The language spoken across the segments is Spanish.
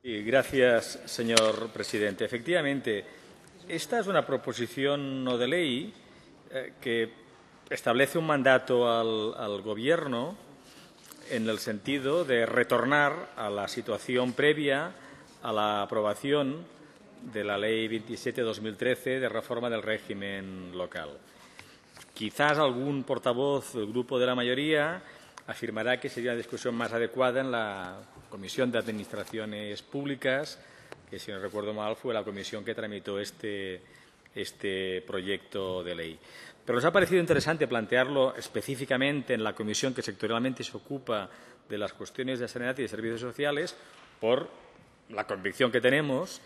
Gracias, señor presidente. Efectivamente, esta es una proposición no de ley que establece un mandato al Gobierno en el sentido de retornar a la situación previa a la aprobación de la Ley 27/2013 de reforma del régimen local. Quizás algún portavoz del Grupo de la mayoría afirmará que sería una discusión más adecuada en la Comisión de Administraciones Públicas, que, si no recuerdo mal, fue la comisión que tramitó este proyecto de ley. Pero nos ha parecido interesante plantearlo específicamente en la comisión que sectorialmente se ocupa de las cuestiones de sanidad y de servicios sociales por la convicción que tenemos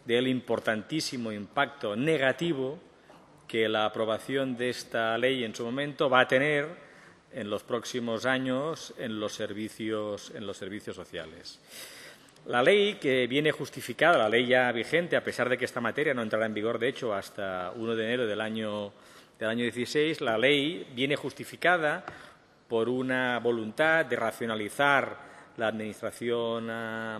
del importantísimo impacto negativo que la aprobación de esta ley en su momento va a tener en los próximos años en los servicios sociales. La ley que viene justificada, la ley ya vigente, a pesar de que esta materia no entrará en vigor, de hecho, hasta 1 de enero del año 16, la ley viene justificada por una voluntad de racionalizar la administración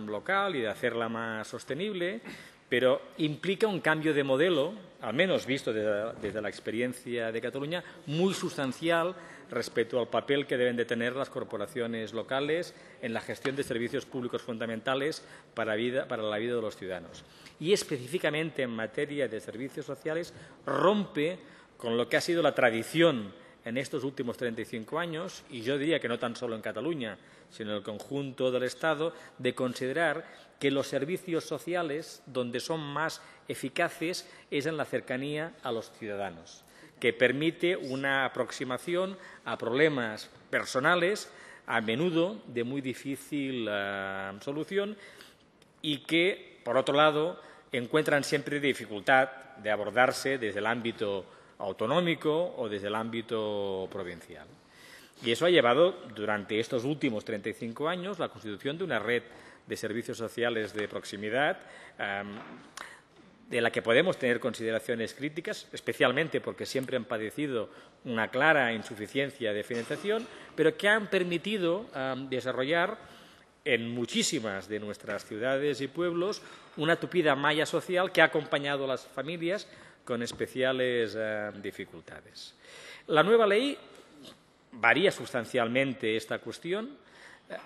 local y de hacerla más sostenible, pero implica un cambio de modelo, al menos visto desde la experiencia de Cataluña, muy sustancial respecto al papel que deben de tener las corporaciones locales en la gestión de servicios públicos fundamentales para la vida de los ciudadanos. Y específicamente en materia de servicios sociales rompe con lo que ha sido la tradición en estos últimos 35 años, y yo diría que no tan solo en Cataluña, sino en el conjunto del Estado, de considerar que los servicios sociales, donde son más eficaces, es en la cercanía a los ciudadanos, que permite una aproximación a problemas personales, a menudo de muy difícil solución, y que, por otro lado, encuentran siempre dificultad de abordarse desde el ámbito autonómico o desde el ámbito provincial. Y eso ha llevado, durante estos últimos 35 años, la constitución de una red de servicios sociales de proximidad, de la que podemos tener consideraciones críticas, especialmente porque siempre han padecido una clara insuficiencia de financiación, pero que han permitido desarrollar en muchísimas de nuestras ciudades y pueblos una tupida malla social que ha acompañado a las familias con especiales dificultades. La nueva ley varía sustancialmente esta cuestión,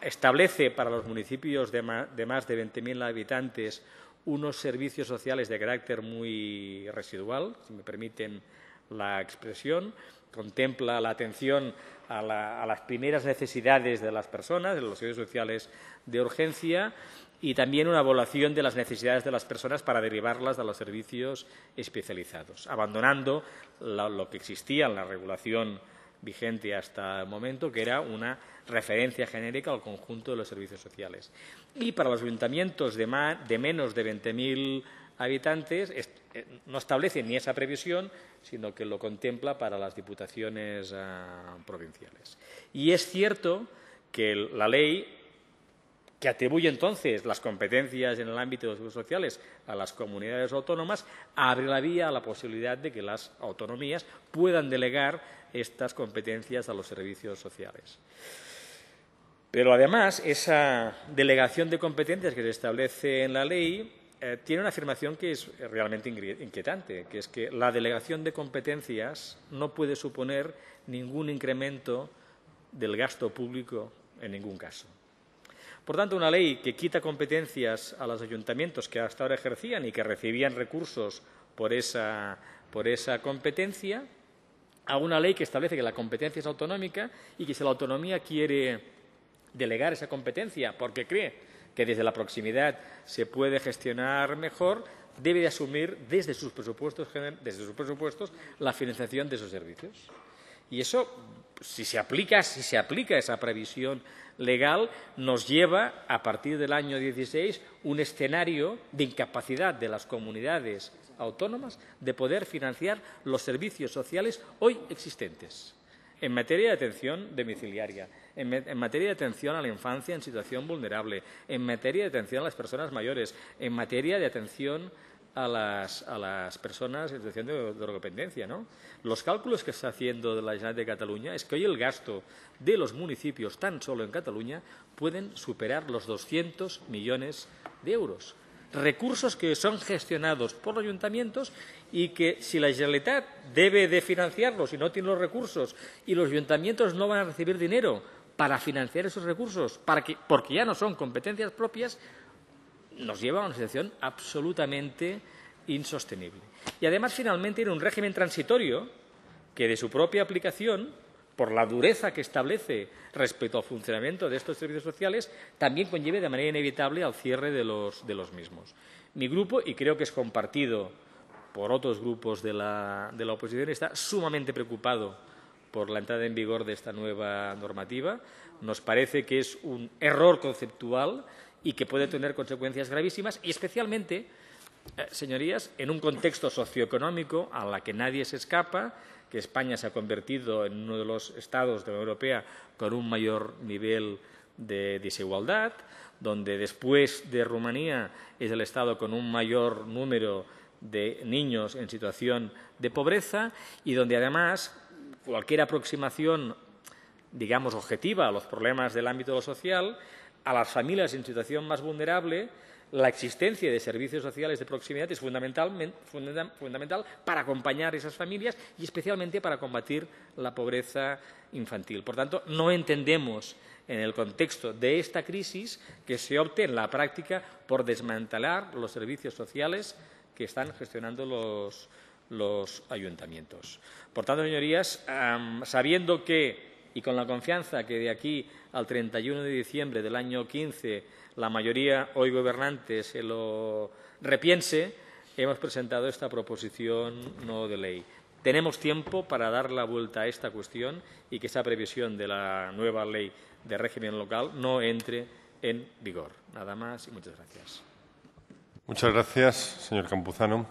establece para los municipios de más de 20.000 habitantes unos servicios sociales de carácter muy residual, si me permiten la expresión, contempla la atención a las primeras necesidades de las personas, de los servicios sociales de urgencia, y también una evaluación de las necesidades de las personas para derivarlas a los servicios especializados, abandonando lo que existía en la regulación vigente hasta el momento, que era una referencia genérica al conjunto de los servicios sociales. Y para los ayuntamientos de menos de 20.000 habitantes no establece ni esa previsión, sino que lo contempla para las diputaciones provinciales. Y es cierto que la ley, que atribuye entonces las competencias en el ámbito de los servicios sociales a las comunidades autónomas, abre la vía a la posibilidad de que las autonomías puedan delegar estas competencias a los servicios sociales. Pero, además, esa delegación de competencias que se establece en la ley tiene una afirmación que es realmente inquietante, que es que la delegación de competencias no puede suponer ningún incremento del gasto público en ningún caso. Por tanto, una ley que quita competencias a los ayuntamientos que hasta ahora ejercían y que recibían recursos por esa competencia, a una ley que establece que la competencia es autonómica y que si la autonomía quiere delegar esa competencia porque cree que desde la proximidad se puede gestionar mejor, debe de asumir desde sus presupuestos la financiación de esos servicios. Y eso, si se aplica esa previsión legal, nos lleva, a partir del año 16, un escenario de incapacidad de las comunidades autónomas de poder financiar los servicios sociales hoy existentes en materia de atención domiciliaria, en materia de atención a la infancia en situación vulnerable, en materia de atención a las personas mayores, en materia de atención a las personas en situación de drogodependencia, ¿no? Los cálculos que está haciendo la Generalitat de Cataluña es que hoy el gasto de los municipios, tan solo en Cataluña, pueden superar los 200 millones de euros. Recursos que son gestionados por los ayuntamientos y que, si la Generalitat debe de financiarlos y no tiene los recursos y los ayuntamientos no van a recibir dinero para financiar esos recursos, porque ya no son competencias propias, nos lleva a una situación absolutamente insostenible. Y además, finalmente, en un régimen transitorio que, de su propia aplicación, por la dureza que establece respecto al funcionamiento de estos servicios sociales, también conlleve de manera inevitable al cierre de los mismos. Mi grupo, y creo que es compartido por otros grupos de la oposición, está sumamente preocupado por la entrada en vigor de esta nueva normativa. Nos parece que es un error conceptual y que puede tener consecuencias gravísimas, y especialmente, señorías, en un contexto socioeconómico a la que nadie se escapa, que España se ha convertido en uno de los estados de la Unión Europea con un mayor nivel de desigualdad, donde después de Rumanía es el estado con un mayor número de niños en situación de pobreza y donde, además, cualquier aproximación, digamos, objetiva a los problemas del ámbito social, a las familias en situación más vulnerable, la existencia de servicios sociales de proximidad es fundamental para acompañar a esas familias y especialmente para combatir la pobreza infantil. Por tanto, no entendemos, en el contexto de esta crisis, que se opte en la práctica por desmantelar los servicios sociales que están gestionando los ayuntamientos. Por tanto, señorías, sabiendo que, y con la confianza que de aquí al 31 de diciembre del año 15 la mayoría hoy gobernante se lo repiense, hemos presentado esta proposición no de ley. Tenemos tiempo para dar la vuelta a esta cuestión y que esa previsión de la nueva ley de régimen local no entre en vigor. Nada más y muchas gracias. Muchas gracias, señor Campuzano.